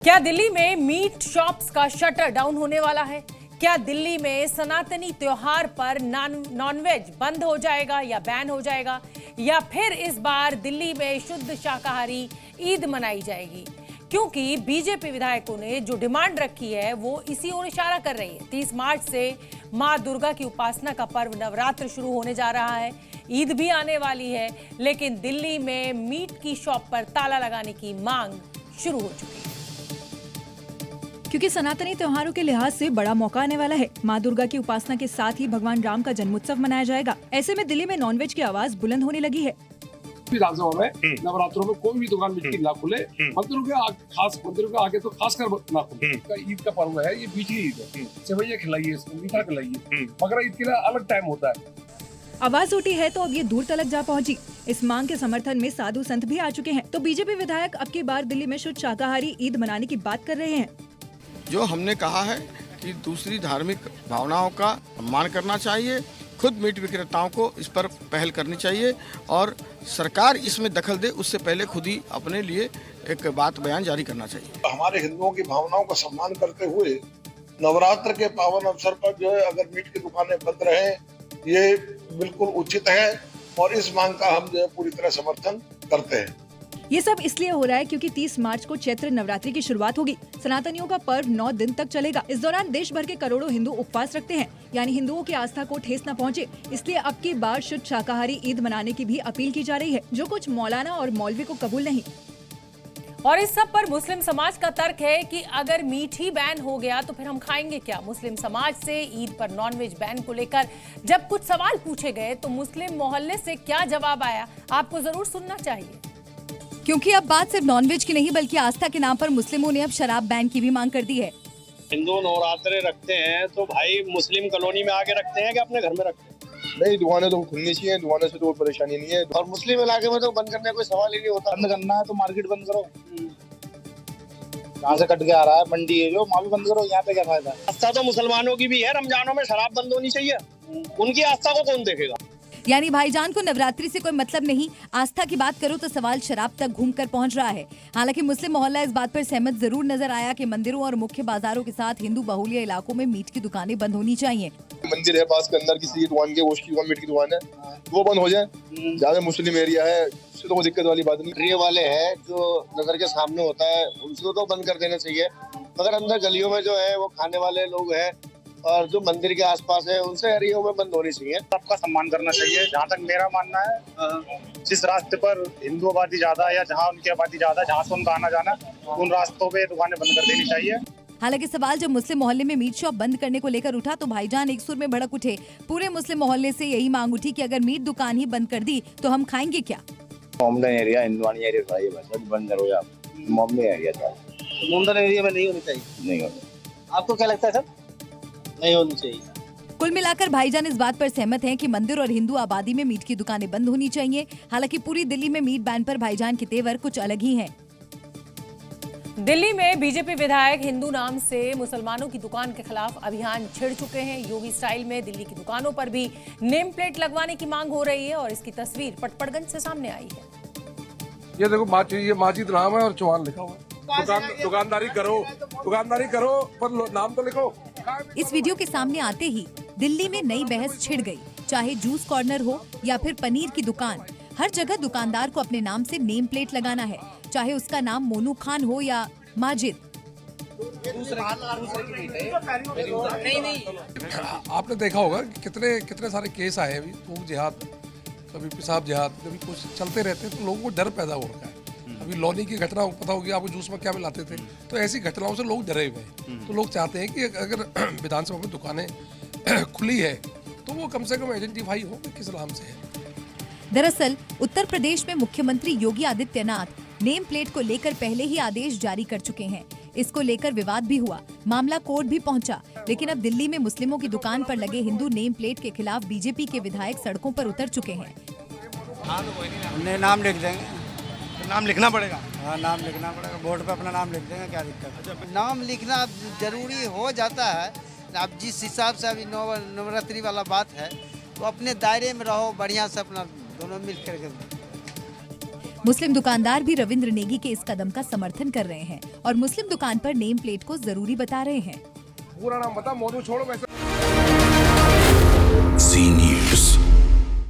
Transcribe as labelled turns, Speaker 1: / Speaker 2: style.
Speaker 1: क्या दिल्ली में meet shops का शटर डाउन होने वाला है? क्या दिल्ली में सनातनी त्योहार पर नॉनवेज बंद हो जाएगा या बैन हो जाएगा, या फिर इस बार दिल्ली में शुद्ध शाकाहारी ईद मनाई जाएगी? क्योंकि बीजेपी विधायकों ने जो डिमांड रखी है वो इसी ओर इशारा कर रही है। 30 मार्च से मां दुर्गा की उपासना का पर्व नवरात्र शुरू होने जा रहा है, ईद भी आने वाली है, लेकिन दिल्ली में मीट की शॉप पर ताला लगाने की मांग शुरू हो चुकी है।
Speaker 2: क्योंकि सनातनी त्योहारों के लिहाज से बड़ा मौका आने वाला है। माँ दुर्गा की उपासना के साथ ही भगवान राम का जन्मोत्सव मनाया जाएगा। ऐसे में दिल्ली में नॉनवेज की आवाज बुलंद होने लगी है।
Speaker 3: विधानसभा में नवरात्रों में कोई भी दुकान मीट की ना खुले, मंदिरों के आगे तो खासकर ना खुले। ईद का पर्व है, ये मीठी ईद है। सेवैया खिलाइए, मीठा खिलाइए, मगर ईद के लिए अलग टाइम होता है।
Speaker 2: आवाज उठी है तो अब ये दूर तलक जा पहुंची। इस मांग के समर्थन में साधु संत भी आ चुके हैं। तो बीजेपी विधायक अब की बार दिल्ली में शुद्ध शाकाहारी ईद मनाने की बात कर रहे हैं।
Speaker 4: जो हमने कहा है कि दूसरी धार्मिक भावनाओं का सम्मान करना चाहिए, खुद मीट विक्रेताओं को इस पर पहल करनी चाहिए और सरकार इसमें दखल दे उससे पहले खुद ही अपने लिए एक बात बयान जारी करना चाहिए।
Speaker 5: हमारे हिंदुओं की भावनाओं का सम्मान करते हुए नवरात्र के पावन अवसर पर जो है अगर मीट की दुकानें बंद रहें, ये बिल्कुल उचित है और इस मांग का हम जो है पूरी तरह समर्थन करते हैं।
Speaker 2: ये सब इसलिए हो रहा है क्योंकि 30 मार्च को चैत्र नवरात्रि की शुरुआत होगी। सनातनियों का पर्व 9 दिन तक चलेगा। इस दौरान देश भर के करोड़ों हिंदू उपवास रखते हैं, यानी हिंदुओं की आस्था को ठेस न पहुंचे, इसलिए अब की बार शुद्ध शाकाहारी ईद मनाने की भी अपील की जा रही है, जो कुछ मौलाना और मौलवी को कबूल नहीं।
Speaker 1: और इस सब पर मुस्लिम समाज का तर्क है कि अगर मीट ही बैन हो गया तो फिर हम खाएंगे क्या? मुस्लिम समाज से ईद पर नॉनवेज बैन को लेकर जब कुछ सवाल पूछे गए तो मुस्लिम मोहल्ले से क्या जवाब आया, आपको जरूर सुनना चाहिए।
Speaker 2: क्योंकि अब बात सिर्फ नॉनवेज की नहीं बल्कि आस्था के नाम पर मुस्लिमों ने अब शराब बैन की भी मांग कर दी है।
Speaker 6: हिंदू नवरात्रे रखते हैं तो भाई मुस्लिम कॉलोनी में आके रखते हैं कि अपने घर में रखते हैं?
Speaker 5: नहीं, दुकानें तो खुलनी चाहिए, दुकानों से तो कोई परेशानी नहीं है।
Speaker 6: और मुस्लिम इलाके में तो बंद करने का कोई सवाल ही नहीं होता।
Speaker 7: बंद करना है तो मार्केट बंद करो, जहाँ से कट के आ रहा है मंडी है जो, वहाँ भी बंद करो, यहाँ पे क्या फायदा है?
Speaker 6: आस्था तो मुसलमानों की भी है, रमजानों में शराब बंद होनी चाहिए, उनकी आस्था को कौन देखेगा?
Speaker 2: यानी भाईजान को नवरात्रि से कोई मतलब नहीं। आस्था की बात करो तो सवाल शराब तक घूमकर पहुंच रहा है। हालांकि मुस्लिम मोहल्ला इस बात पर सहमत जरूर नजर आया कि मंदिरों और मुख्य बाजारों के साथ हिंदू बहुल्य इलाकों में मीट की दुकानें बंद होनी चाहिए।
Speaker 5: मंदिर है पास के अंदर, किसी दुकान के गोश्त की दुकान, मीट की दुकान है, वो बंद हो जाए। ज्यादा मुस्लिम एरिया है, उससे तो कोई दिक्कत वाली बात नहीं।
Speaker 6: प्रिय वाले हैं जो नजर के सामने होता है उनको तो बंद कर देना चाहिए, मगर अंदर गलियों में जो है वो खाने वाले लोग हैं और जो मंदिर के आसपास है उनसे एरिया में बंद होनी चाहिए।
Speaker 7: सबका सम्मान करना चाहिए। जहाँ तक मेरा मानना है, जिस रास्ते पर हिंदू आबादी ज्यादा है या जहाँ उनकी आबादी ज्यादा है, जहाँ से उनका आना जाना, उन रास्तों पे दुकानें बंद कर देनी चाहिए।
Speaker 2: हालांकि सवाल जब मुस्लिम मोहल्ले में मीट शॉप बंद करने को लेकर उठा तो भाईजान एक सुर में भड़क उठे। पूरे मुस्लिम मोहल्ले से यही मांग उठी कि अगर मीट दुकान ही बंद कर दी तो हम खाएंगे क्या?
Speaker 7: मोमडन एरिया, हिंदुवानी एरिया है, बस बंद करो आप। मोमडन एरिया था,
Speaker 6: मोमडन एरिया में नहीं होनी चाहिए।
Speaker 7: नहीं होनी।
Speaker 6: आपको क्या लगता है सर? नहीं होनी चाहिए।
Speaker 2: कुल मिलाकर भाईजान इस बात पर सहमत हैं कि मंदिर और हिंदू आबादी में मीट की दुकानें बंद होनी चाहिए। हालांकि पूरी दिल्ली में मीट बैन पर भाईजान के तेवर कुछ अलग ही हैं।
Speaker 1: दिल्ली में बीजेपी विधायक हिंदू नाम से मुसलमानों की दुकान के खिलाफ अभियान छिड़ चुके हैं। योगी स्टाइल में दिल्ली की दुकानों पर भी नेम प्लेट लगवाने की मांग हो रही है और इसकी तस्वीर पटपड़गंज से सामने आई है।
Speaker 3: ये देखो, ये माजिद राम है और चौहान लिखा हुआ है। दुकानदारी करो पर नाम तो लिखो।
Speaker 2: इस वीडियो के सामने आते ही दिल्ली में नई बहस छिड़ गई। चाहे जूस कॉर्नर हो या फिर पनीर की दुकान, हर जगह दुकानदार को अपने नाम से नेम प्लेट लगाना है, चाहे उसका नाम मोनू खान हो या माजिद।
Speaker 3: आपने देखा होगा कि कितने सारे केस आए अभी, तो जिहाद, कभी पेशाब जिहाद, कभी कुछ चलते रहते हैं, तो लोगों को डर पैदा हो रखा है। अभी लॉनी की घटना पता होगी आपको, जूस में क्या मिलाते थे, तो ऐसी घटनाओं से लोग डरे हुए हैं। तो लोग चाहते हैं कि अगर विधानसभा में दुकानें खुली है तो वो कम से कम आइडेंटिफाई हो कि किस नाम से है।
Speaker 2: दरअसल उत्तर प्रदेश में मुख्यमंत्री योगी आदित्यनाथ नेम प्लेट को लेकर पहले ही आदेश जारी कर चुके हैं। इसको लेकर विवाद भी हुआ, मामला कोर्ट भी पहुंचा। लेकिन अब दिल्ली में मुस्लिमों की दुकान पर लगे हिंदू नेम प्लेट के खिलाफ बीजेपी के विधायक सड़कों पर उतर चुके हैं।
Speaker 7: नाम लिख देंगे, नाम लिखना पड़ेगा। हाँ, नाम लिखना पड़ेगा, बोर्ड पे अपना नाम लिख देंगे, क्या दिक्कत है?
Speaker 8: नाम लिखना जरूरी हो जाता है। अब जिस हिसाब से अभी नवरात्रि वाला बात है तो अपने दायरे में रहो, बढ़िया से अपना दोनों मिल कर।
Speaker 2: मुस्लिम दुकानदार भी रविंद्र नेगी के इस कदम का समर्थन कर रहे हैं और मुस्लिम दुकान पर नेम प्लेट को जरूरी बता रहे हैं।
Speaker 3: पूरा नाम बता, मौजूद छोड़ो वैसे।